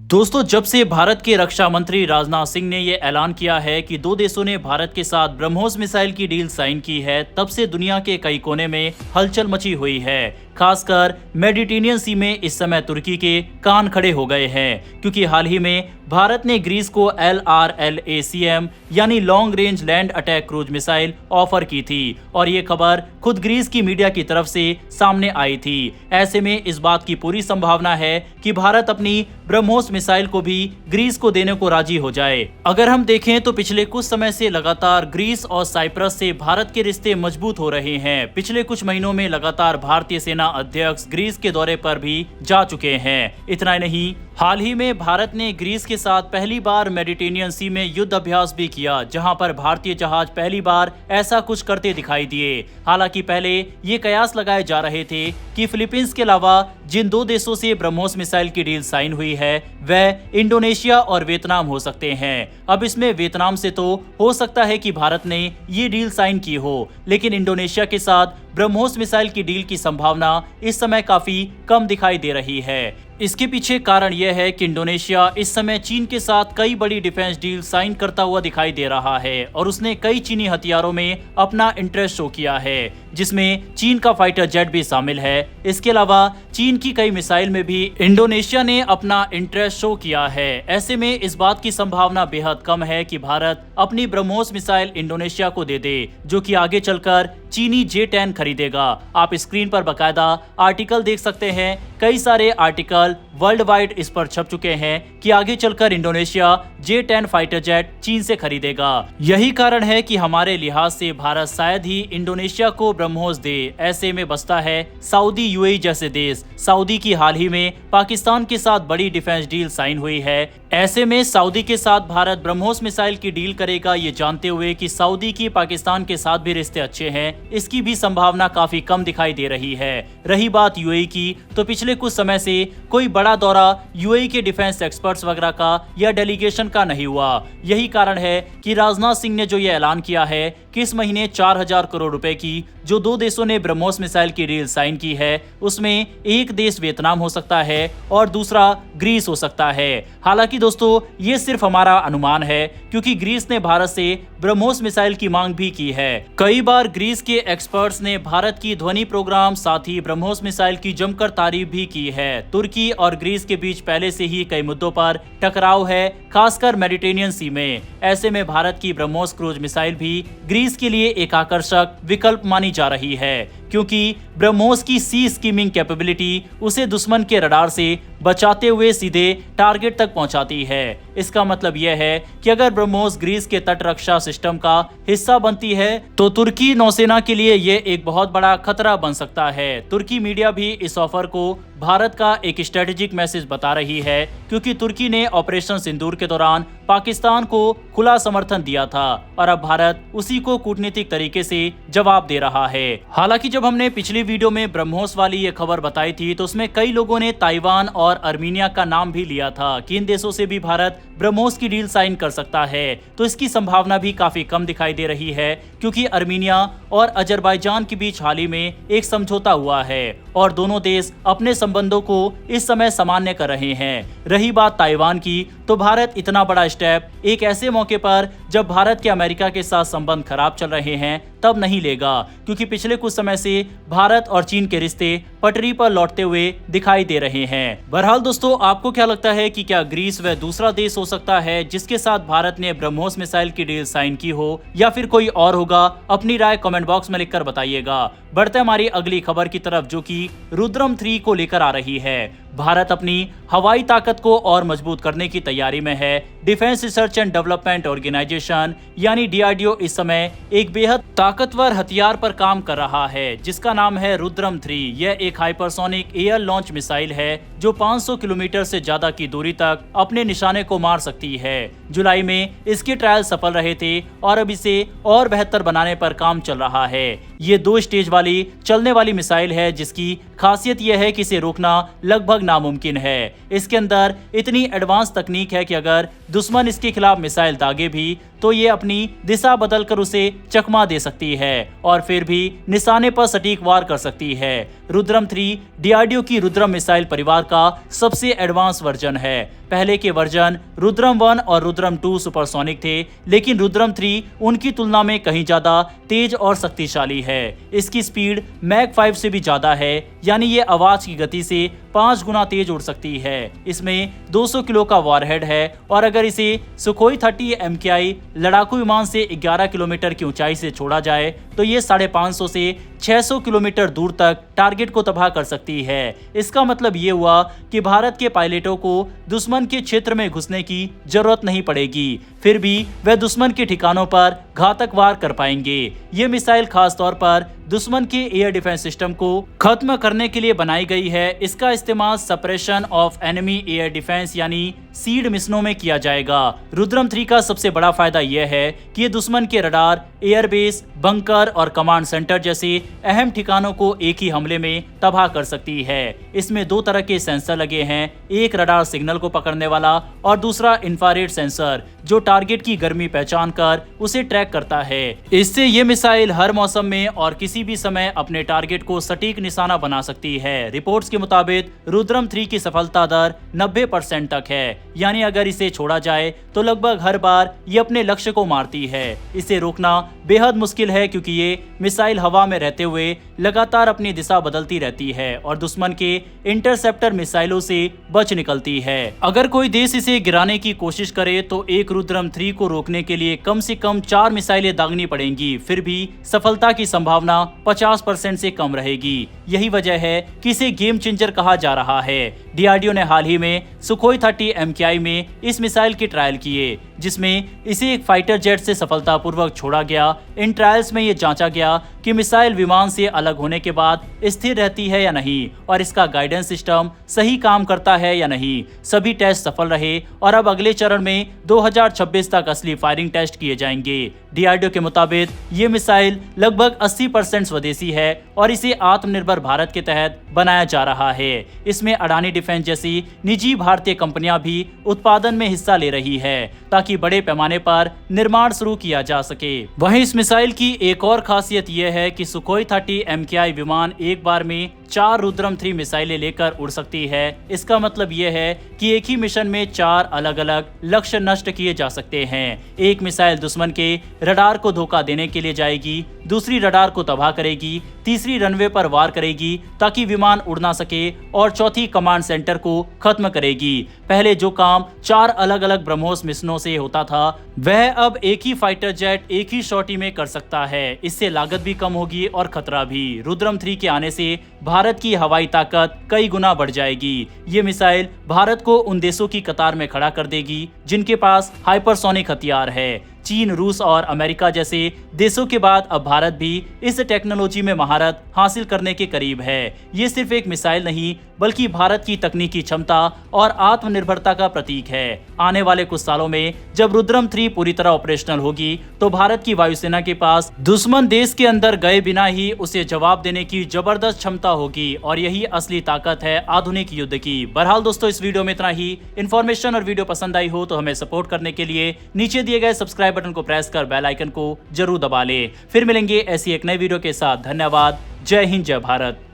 दोस्तों, जब से भारत के रक्षा मंत्री राजनाथ सिंह ने ये ऐलान किया है कि दो देशों ने भारत के साथ ब्रह्मोस मिसाइल की डील साइन की है, तब से दुनिया के कई कोने में हलचल मची हुई है। खासकर मेडिटेरेनियन सी में इस समय तुर्की के कान खड़े हो गए हैं, क्योंकि हाल ही में भारत ने ग्रीस को LRLACM यानी long range land attack cruise missile offer की थी और ये खबर खुद ग्रीस की मीडिया की तरफ से सामने आई थी। ऐसे में इस बात की पूरी संभावना है कि भारत अपनी ब्रह्मोस मिसाइल को भी ग्रीस को देने को राजी हो जाए। अगर हम देखें तो पिछले कुछ समय से लगातार ग्रीस और साइप्रस से भारत के रिश्ते मजबूत हो रहे हैं। पिछले कुछ महीनों में लगातार भारतीय सेना अध्यक्ष ग्रीस के दौरे पर भी जा चुके हैं। इतना ही नहीं, हाल ही में भारत ने ग्रीस के साथ पहली बार मेडिटेरेनियन सी में युद्ध अभ्यास भी किया, जहां पर भारतीय जहाज पहली बार ऐसा कुछ करते दिखाई दिए। हालांकि पहले ये कयास लगाए जा रहे थे कि फिलीपींस के अलावा जिन दो देशों से ब्रह्मोस मिसाइल की डील साइन हुई है वह इंडोनेशिया और वियतनाम हो सकते हैं। अब इसमें वियतनाम से तो हो सकता है कि भारत ने ये डील साइन की हो, लेकिन इंडोनेशिया के साथ ब्रह्मोस मिसाइल की डील की संभावना इस समय काफी कम दिखाई दे रही है। इसके पीछे कारण यह है कि इंडोनेशिया इस समय चीन के साथ कई बड़ी डिफेंस डील साइन करता हुआ दिखाई दे रहा है और उसने कई चीनी हथियारों में अपना इंटरेस्ट शो किया है, जिसमें चीन का फाइटर जेट भी शामिल है। इसके अलावा चीन की कई मिसाइल में भी इंडोनेशिया ने अपना इंटरेस्ट शो किया है। ऐसे में इस बात की संभावना बेहद कम है कि भारत अपनी ब्रह्मोस मिसाइल इंडोनेशिया को दे दे, जो कि आगे चलकर चीनी J-10 खरीदेगा। आप स्क्रीन पर बकायदा आर्टिकल देख सकते हैं। कई सारे आर्टिकल वर्ल्ड वाइड इस पर छप चुके हैं कि आगे चलकर इंडोनेशिया J-10 फाइटर जेट चीन से खरीदेगा। यही कारण है कि हमारे लिहाज से भारत शायद ही इंडोनेशिया को ब्रह्मोस दे। ऐसे में बचता है सऊदी, UAE जैसे देश। सऊदी की हाल ही में पाकिस्तान के साथ बड़ी डिफेंस डील साइन हुई है। ऐसे में सऊदी के साथ भारत ब्रह्मोस मिसाइल की डील करेगा, ये जानते हुए कि सऊदी की पाकिस्तान के साथ भी रिश्ते अच्छे हैं, इसकी भी संभावना काफी कम दिखाई दे रही है। रही बात UAE की, तो पिछले कुछ समय से कोई बड़ा दौरा UAE के डिफेंस एक्सपर्ट्स वगैरह का या डेलीगेशन का नहीं हुआ। यही कारण है कि राजनाथ सिंह ने जो ये ऐलान किया है कि इस महीने 4000 करोड़ रुपए की जो दो देशों ने ब्रह्मोस मिसाइल की डील साइन की है, उसमें एक देश वियतनाम हो सकता है और दूसरा ग्रीस हो सकता है। हालांकि दोस्तों, ये सिर्फ हमारा अनुमान है, क्योंकि ग्रीस ने भारत से ब्रह्मोस मिसाइल की मांग भी की है। कई बार ग्रीस के एक्सपर्ट्स ने भारत की ध्वनि प्रोग्राम, साथ ही ब्रह्मोस मिसाइल की जमकर तारीफ भी की है। तुर्की और ग्रीस के बीच पहले से ही कई मुद्दों पर टकराव है, खासकर मेडिटेरेनियन सी में। ऐसे में भारत की ब्रह्मोस क्रूज मिसाइल भी ग्रीस के लिए एक आकर्षक विकल्प मानी जा रही है, क्योंकि ब्रह्मोस की सी स्कीमिंग कैपेबिलिटी उसे दुश्मन के रडार से बचाते हुए सीधे टारगेट तक पहुंचाती है। इसका मतलब यह है कि अगर ब्रह्मोस ग्रीस के तट रक्षा सिस्टम का हिस्सा बनती है तो तुर्की नौसेना के लिए यह एक बहुत बड़ा खतरा बन सकता है। तुर्की मीडिया भी इस ऑफर को भारत का एक स्ट्रेटेजिक मैसेज बता रही है, क्योंकि तुर्की ने ऑपरेशन सिंदूर के दौरान पाकिस्तान को खुला समर्थन दिया था और अब भारत उसी को कूटनीतिक तरीके से जवाब दे रहा है। हालांकि जब हमने पिछली वीडियो में ब्रह्मोस वाली ये खबर बताई थी, तो उसमें कई लोगों ने ताइवान और अर्मीनिया का नाम भी लिया था कि इन देशों से भी भारत ब्रह्मोस की डील साइन कर सकता है। तो इसकी संभावना भी काफी कम दिखाई दे रही है, क्योंकि अर्मीनिया और अजरबैजान के बीच हाल ही में एक समझौता हुआ है और दोनों देश अपने संबंधों को इस समय सामान्य कर रहे हैं। रही बात ताइवान की, तो भारत इतना बड़ा स्टेप एक ऐसे मौके पर जब भारत के अमेरिका के साथ संबंध खराब चल रहे हैं तब नहीं लेगा, क्योंकि पिछले कुछ समय से भारत और चीन के रिश्ते पटरी पर लौटते हुए दिखाई दे रहे हैं। बहरहाल दोस्तों, आपको क्या लगता है कि क्या ग्रीस वह दूसरा देश हो सकता है जिसके साथ भारत ने ब्रह्मोस मिसाइल की डील साइन की हो, या फिर कोई और होगा? अपनी राय कमेंट बॉक्स में लिखकर बताइएगा। बढ़ते हमारी अगली खबर की तरफ, जो कि रुद्रम 3 को लेकर आ रही है। भारत अपनी हवाई ताकत को और मजबूत करने की तैयारी में है। Defence research and development organisation यानी DRDO इस समय एक बेहद ताकतवर हथियार पर काम कर रहा है, जिसका नाम है रुद्रम 3। यह एक हाइपरसोनिक एयर लॉन्च मिसाइल है जो 500 किलोमीटर से ज्यादा की दूरी तक अपने निशाने को मार सकती है। जुलाई में इसके ट्रायल सफल रहे थे और अब इसे और बेहतर बनाने पर काम चल रहा है। ये 2 स्टेज वाली चलने वाली मिसाइल है, जिसकी खासियत यह है कि इसे रोकना लगभग नामुमकिन है। इसके अंदर इतनी एडवांस तकनीक है कि अगर दुश्मन इसके खिलाफ मिसाइल दागे भी तो ये अपनी दिशा बदलकर उसे चकमा दे सकती है और फिर भी निशाने पर सटीक वार कर सकती है। रुद्रम 3 DRDO की रुद्रम मिसाइल परिवार का सबसे एडवांस वर्जन है। पहले के वर्जन रुद्रम 1 और रुद्रम 2 सुपरसोनिक थे, लेकिन रुद्रम 3 उनकी तुलना में कहीं ज्यादा तेज और शक्तिशाली है। इसकी स्पीड मैक 5 से भी ज्यादा है, यानी ये आवाज की गति से 5 गुना तेज उड़ सकती है। इसमें 200 किलो का वॉरहेड है और अगर इसे सुखोई 30 MKI लड़ाकू विमान से 11 किलोमीटर की ऊंचाई से छोड़ा जाए तो ये 550 से 600 किलोमीटर दूर तक टारगेट को तबाह कर सकती है। इसका मतलब ये हुआ कि भारत के पायलटों को दुश्मन के क्षेत्र में घुसने की जरूरत नहीं पड़ेगी, फिर भी वह दुश्मन के ठिकानों पर घातक वार कर पाएंगे। ये मिसाइल खास तौर पर दुश्मन के एयर डिफेंस सिस्टम को खत्म करने के लिए बनाई गई है। इसका इस्तेमाल suppression of enemy air defence यानी सीड मिशनों में किया जाएगा। रुद्रम 3 का सबसे बड़ा फायदा यह है कि ये दुश्मन के रडार, एयरबेस, बंकर और कमांड सेंटर जैसे अहम ठिकानों को एक ही हमले में तबाह कर सकती है। इसमें 2 तरह के सेंसर लगे हैं, एक रडार सिग्नल को पकड़ने वाला और दूसरा इंफ्रारेड सेंसर जो टारगेट की गर्मी पहचान कर उसे ट्रैक करता है। इससे ये मिसाइल हर मौसम में और किसी भी समय अपने टारगेट को सटीक निशाना बना सकती है। रिपोर्ट्स के मुताबिक रुद्रम 3 की सफलता दर 90% तक है, यानी अगर इसे छोड़ा जाए तो लगभग हर बार ये अपने लक्ष्य को मारती है। इसे रोकना बेहद मुश्किल है क्योंकि ये मिसाइल हवा में रहते हुए लगातार अपनी दिशा बदलती रहती है और दुश्मन के इंटरसेप्टर मिसाइलों से बच निकलती है। अगर कोई देश इसे गिराने की कोशिश करे तो एक रुद्रम 3 को रोकने के लिए कम से कम 4 मिसाइलें दागनी पड़ेंगी, फिर भी सफलता की संभावना 50% से कम रहेगी। यही वजह है कि इसे गेम चेंजर कहा जा रहा है। डीआरडीओ ने हाल ही में सुखोई 30 MKI में इस मिसाइल के ट्रायल किए, जिसमें इसे एक फाइटर जेट से सफलतापूर्वक छोड़ा गया। इन ट्रायल्स में यह जांचा गया कि मिसाइल विमान से अलग होने के बाद स्थिर रहती है या नहीं और इसका गाइडेंस सिस्टम सही काम करता है या नहीं। सभी टेस्ट सफल रहे और अब अगले चरण में 2026 तक असली फायरिंग टेस्ट किए जाएंगे। डीआरडीओ के मुताबिक ये मिसाइल लगभग 80% स्वदेशी है और इसे आत्मनिर्भर भारत के तहत बनाया जा रहा है। इसमें अडानी डिफेंस जैसी निजी भारतीय कंपनियां भी उत्पादन में हिस्सा ले रही है ताकि बड़े पैमाने पर निर्माण शुरू किया जा सके। वहीं इस मिसाइल की एक और खासियत यह है कि सुखोई 30 MKI विमान एक बार में 4 रुद्रम 3 मिसाइलें लेकर उड़ सकती है। इसका मतलब यह है कि एक ही मिशन में 4 अलग अलग लक्ष्य नष्ट किए जा सकते हैं। एक मिसाइल दुश्मन के रडार को धोखा देने के लिए जाएगी, दूसरी रडार को तबाह करेगी, तीसरी रनवे पर वार करेगी ताकि विमान उड़ ना सके और चौथी कमांड सेंटर को खत्म करेगी। पहले जो काम 4 अलग अलग ब्रह्मोस मिशनों से होता था वह अब एक ही फाइटर जेट एक ही शॉटी में कर सकता है। इससे लागत भी कम होगी और खतरा भी। रुद्रम 3 के आने से भारत की हवाई ताकत कई गुना बढ़ जाएगी। ये मिसाइल भारत को उन देशों की कतार में खड़ा कर देगी जिनके पास हाइपरसोनिक हथियार है। चीन, रूस और अमेरिका जैसे देशों के बाद अब भारत भी इस टेक्नोलॉजी में महारत हासिल करने के करीब है। ये सिर्फ एक मिसाइल नहीं बल्कि भारत की तकनीकी क्षमता और आत्मनिर्भरता का प्रतीक है। आने वाले कुछ सालों में जब रुद्रम 3 पूरी तरह ऑपरेशनल होगी तो भारत की वायुसेना के पास दुश्मन देश के अंदर गए बिना ही उसे जवाब देने की जबरदस्त क्षमता होगी और यही असली ताकत है आधुनिक युद्ध की। बहरहाल दोस्तों, इस वीडियो में इतना ही। इन्फॉर्मेशन और वीडियो पसंद आई हो तो हमें सपोर्ट करने के लिए नीचे दिए गए सब्सक्राइब बटन को प्रेस कर बेल आइकन को जरूर दबा ले। फिर मिलेंगे ऐसी एक नई वीडियो के साथ। धन्यवाद। जय हिंद, जय भारत।